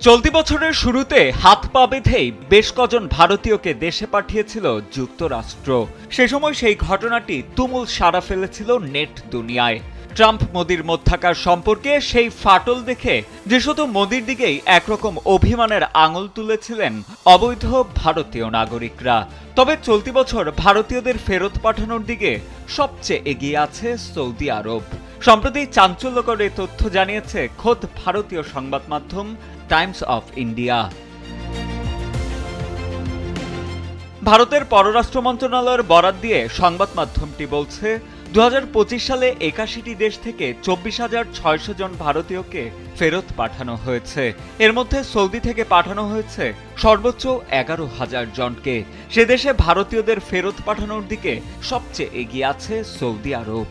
চলতি বছরের শুরুতে হাত পা বেঁধেই বেশ কজন ভারতীয়কে দেশে পাঠিয়েছিল যুক্তরাষ্ট্র। সে সময় সেই ঘটনাটি তুমুল সাড়া ফেলেছিল নেট দুনিয়ায়। ট্রাম্প মোদির মধ্যাকার সম্পর্কে সেই ফাটল দেখে যে শুধু মোদির দিকেই একরকম অভিমানের আঙুল তুলেছিলেন অবৈধ ভারতীয় নাগরিকরা। তবে চলতি বছর ভারতীয়দের ফেরত পাঠানোর দিকে সবচেয়ে এগিয়ে আছে সৌদি আরব। সম্প্রতি চাঞ্চল্যকর এই তথ্য জানিয়েছে খোদ ভারতীয় সংবাদ মাধ্যম টাইমস অফ ইন্ডিয়া। ভারতের পররাষ্ট্র মন্ত্রণালয়ের বরাত দিয়ে সংবাদ মাধ্যমটি বলছে, 2025 সালে 81টি দেশ থেকে 24,600 জন ভারতীয়কে ফেরত পাঠানো হয়েছে। এর মধ্যে সৌদি থেকে পাঠানো হয়েছে সর্বোচ্চ 11,000 জনকে। সে দেশে ভারতীয়দের ফেরত পাঠানোর দিকে সবচেয়ে এগিয়ে আছে সৌদি আরব।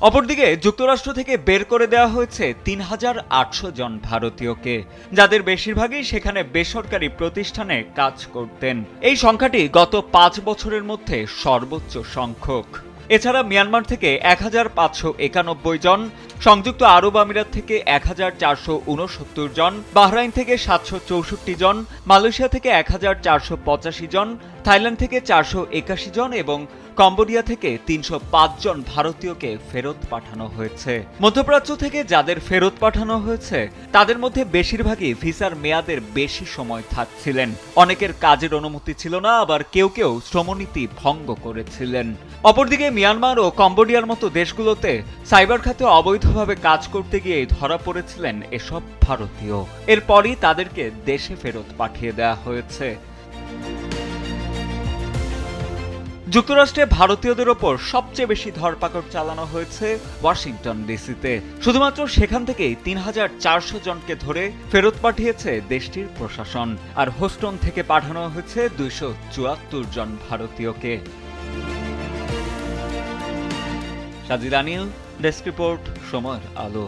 অপরদিকে যুক্তরাষ্ট্র থেকে বের করে দেওয়া হয়েছে 3,800 জন ভারতীয়কে, যাদের বেশিরভাগই সেখানে বেসরকারি প্রতিষ্ঠানে কাজ করতেন। এই সংখ্যাটি গত 5 বছরের মধ্যে সর্বোচ্চ সংখ্যক। এছাড়া মিয়ানমার থেকে 1,591 জন, সংযুক্ত আরব আমিরাত থেকে 1,469 জন, বাহরাইন থেকে 764 জন, মালয়েশিয়া থেকে 1,485 জন, থাইল্যান্ড থেকে 481 জন এবং কম্বোডিয়া থেকে 305 জন ভারতীয়কে ফেরত পাঠানো হয়েছে। মধ্যপ্রাচ্য থেকে যাদের ফেরত পাঠানো হয়েছে তাদের মধ্যে বেশিরভাগই ভিসার মেয়াদের বেশি সময় থাকছিলেন। অনেকের কাজের অনুমতি ছিল না, আবার কেউ কেউ শ্রমনীতি ভঙ্গ করেছিলেন। অপরদিকে মিয়ানমার ও কম্বোডিয়ার মতো দেশগুলোতে সাইবার খাতে অবৈধভাবে কাজ করতে গিয়ে ধরা পড়েছিলেন এসব ভারতীয়। এরপরই তাদেরকে দেশে ফেরত পাঠিয়ে দেওয়া হয়েছে। যুক্তরাষ্ট্রে ভারতীয়দের ওপর সবচেয়ে বেশি ধরপাকড় চালানো হয়েছে ওয়াশিংটন ডিসিতে। শুধুমাত্র সেখান থেকেই 3,400 জনকে ধরে ফেরত পাঠিয়েছে দেশটির প্রশাসন। আর হোস্টন থেকে পাঠানো হয়েছে 274 জন ভারতীয়কে। সাজিদ আনিল, ডেস্ক রিপোর্ট, সময়ের আলো।